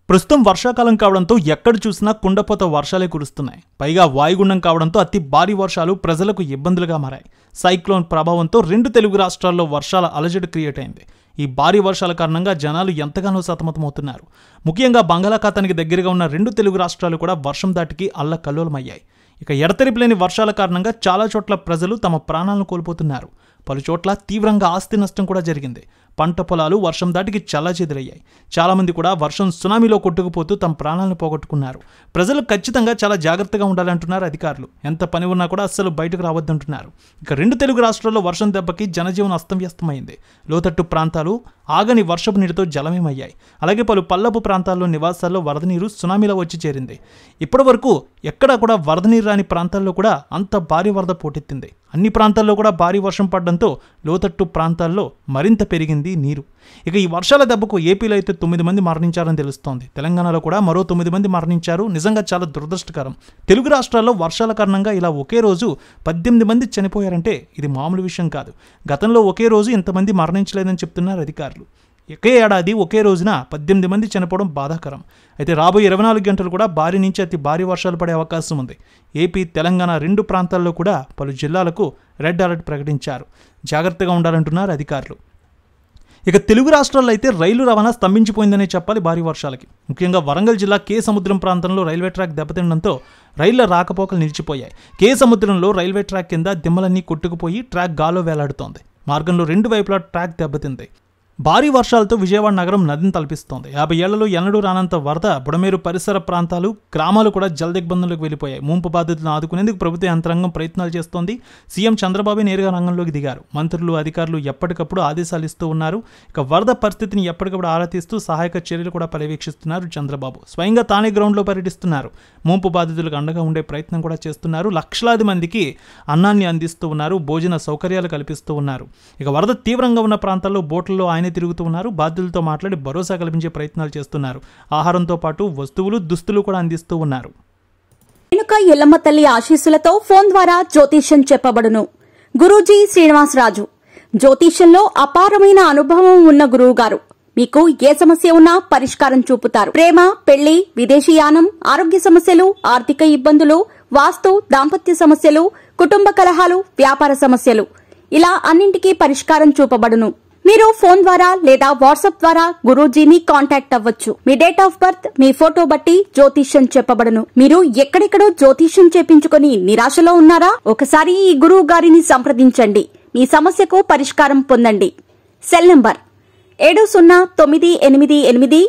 ప్రస్తుతం వర్షాకాలం కావడంతో ఎక్కడ చూసినా కుండపోత వర్షాలే కురుస్తున్నాయి. పైగా వాయుగుండం కావడంతో అతి భారీ వర్షాలు ప్రజలకు ఇబ్బందులుగా మారాయి. సైక్లోన్ ప్రభావంతో 2 తెలుగు రాష్ట్రాల్లో వర్షాల అలజడి క్రియేట్ అయింది. ఈ భారీ వర్షాల కారణంగా జనాలు ఎంతగానో సతమతమవుతున్నారు. ముఖ్యంగా బంగాళాఖాతానికి దగ్గరగా ఉన్న 2 తెలుగు రాష్ట్రాలు కూడా వర్షం దాటికి అల్లకల్లోలమయ్యాయి. ఇక ఎడతెరిపిలేని వర్షాల కారణంగా చాలా చోట్ల ప్రజలు తమ ప్రాణాలను కోల్పోతున్నారు. పలు చోట్ల తీవ్రంగా ఆస్తి నష్టం కూడా జరిగింది. పంట పొలాలు వర్షం దాటికి చెల్లాచెదురయ్యాయి. చాలామంది కూడా వర్షం సునామీలో కొట్టుకుపోతూ తమ ప్రాణాలను పోగొట్టుకున్నారు. ప్రజలు ఖచ్చితంగా చాలా జాగ్రత్తగా ఉండాలంటున్నారు అధికారులు. ఎంత పని ఉన్నా కూడా అస్సలు బయటకు రావద్దంటున్నారు. ఇక 2 తెలుగు రాష్ట్రాల్లో వర్షం దెబ్బకి జనజీవనం అస్తవ్యస్తమైంది. లోతట్టు ప్రాంతాలు ఆగని వర్షపు నీటితో జలమయమయ్యాయి. అలాగే పలు పల్లపు ప్రాంతాల్లో నివాసాల్లో వరద నీరు సునామీలో వచ్చి చేరింది. ఇప్పటి వరకు ఎక్కడా కూడా వరద నీరు రాని ప్రాంతాల్లో కూడా అంత భారీ వరద పోటెత్తింది. అన్ని ప్రాంతాల్లో కూడా భారీ వర్షం పడడంతో లోతట్టు ప్రాంతాల్లో మరింత పెరిగింది నీరు. ఇక ఈ వర్షాల దెబ్బకు ఏపీలో అయితే 9 మంది మరణించారని తెలుస్తోంది. తెలంగాణలో కూడా మరో 9 మంది మరణించారు. నిజంగా చాలా దురదృష్టకరం. తెలుగు రాష్ట్రాల్లో వర్షాల కారణంగా ఇలా ఒకే రోజు 18 మంది చనిపోయారంటే ఇది మామూలు విషయం కాదు. గతంలో ఒకే రోజు ఇంతమంది మరణించలేదని చెప్తున్నారు అధికారులు. ఒకే ఏడాది ఒకే రోజున 18 మంది చనిపోవడం బాధాకరం. అయితే రాబోయే 24 గంటలు కూడా భారీ నుంచి అతి భారీ వర్షాలు పడే అవకాశం ఉంది. ఏపీ, తెలంగాణ 2 ప్రాంతాల్లో కూడా పలు జిల్లాలకు రెడ్ అలర్ట్ ప్రకటించారు. జాగ్రత్తగా ఉండాలంటున్నారు అధికారులు. ఇక తెలుగు రాష్ట్రాల్లో అయితే రైలు రవాణా స్తంభించిపోయిందనే చెప్పాలి భారీ వర్షాలకి. ముఖ్యంగా వరంగల్ జిల్లా కే సముద్రం ప్రాంతంలో రైల్వే ట్రాక్ దెబ్బతినడంతో రైళ్ల రాకపోకలు నిలిచిపోయాయి. కే సముద్రంలో రైల్వే ట్రాక్ కింద దిమ్మలన్నీ కొట్టుకుపోయి ట్రాక్ గాల్లో వేలాడుతోంది. మార్గంలో 2 వైపులా ట్రాక్ దెబ్బతింది. భారీ వర్షాలతో విజయవాడ నగరం నదిని తలపిస్తోంది. 50 ఏళ్లలో ఎన్నడూ రానంత వరద బుడమేరు పరిసర ప్రాంతాలు, గ్రామాలు కూడా జలదిగ్బంధంలోకి వెళ్ళిపోయాయి. ముంపు బాధితులను ఆదుకునేందుకు ప్రభుత్వ యంత్రాంగం ప్రయత్నాలు చేస్తోంది. సీఎం చంద్రబాబు నేరుగా రంగంలోకి దిగారు. మంత్రులు, అధికారులు ఎప్పటికప్పుడు ఆదేశాలు ఇస్తూ ఉన్నారు. ఇక వరద పరిస్థితిని ఎప్పటికప్పుడు ఆరా తీస్తూ సహాయక చర్యలు కూడా పర్యవేక్షిస్తున్నారు చంద్రబాబు. స్వయంగా తానే గ్రౌండ్లో పర్యటిస్తున్నారు. ముంపు బాధితులకు అండగా ఉండే ప్రయత్నం కూడా చేస్తున్నారు. లక్షలాది మందికి అన్నాన్ని అందిస్తూ ఉన్నారు. భోజన సౌకర్యాలు కల్పిస్తూ ఉన్నారు. ఇక వరద తీవ్రంగా ఉన్న ప్రాంతాల్లో బోట్లలో ఆయనే తిరుగుతూ ఉన్నారు. బాధితులతో మాట్లాడి భరోసా కల్పించే ప్రయత్నాలు చేస్తున్నారు. ఆహారంతో పాటు వస్తువులు, దుస్తులు కూడా అందిస్తూ ఉన్నారు. రేణుక ఎల్లమ్మ తల్లి ఆశీస్సులతో ఫోన్ ద్వారా జ్యోతిష్యం చెప్పబడును. గురూజీ శ్రీనివాసరాజు. జ్యోతిష్యంలో అపారమైన అనుభవం ఉన్న గురువు గారు మీకు ఏ సమస్య ఉన్నా పరిష్కారం చూపుతారు. ప్రేమ, పెళ్లి, విదేశీయానం, ఆరోగ్య సమస్యలు, ఆర్థిక ఇబ్బందులు, వాస్తు, దాంపత్య సమస్యలు, కుటుంబ కలహాలు, వ్యాపార సమస్యలు, ఇలా అన్నింటికీ పరిష్కారం చూపబడును. మీరు ఫోన్ ద్వారా లేదా వాట్సాప్ ద్వారా గురూజీని కాంటాక్ట్ అవ్వచ్చు. మీ డేట్ ఆఫ్ బర్త్, మీ ఫోటో బట్టి జ్యోతిష్యం చెప్పబడును. మీరు ఎక్కడెక్కడో జ్యోతిష్యం చేపించుకుని నిరాశలో ఉన్నారా? ఒకసారి ఈ గురువు గారిని సంప్రదించండి. మీ సమస్యకు పరిష్కారం పొందండి. Cell number 709888851111.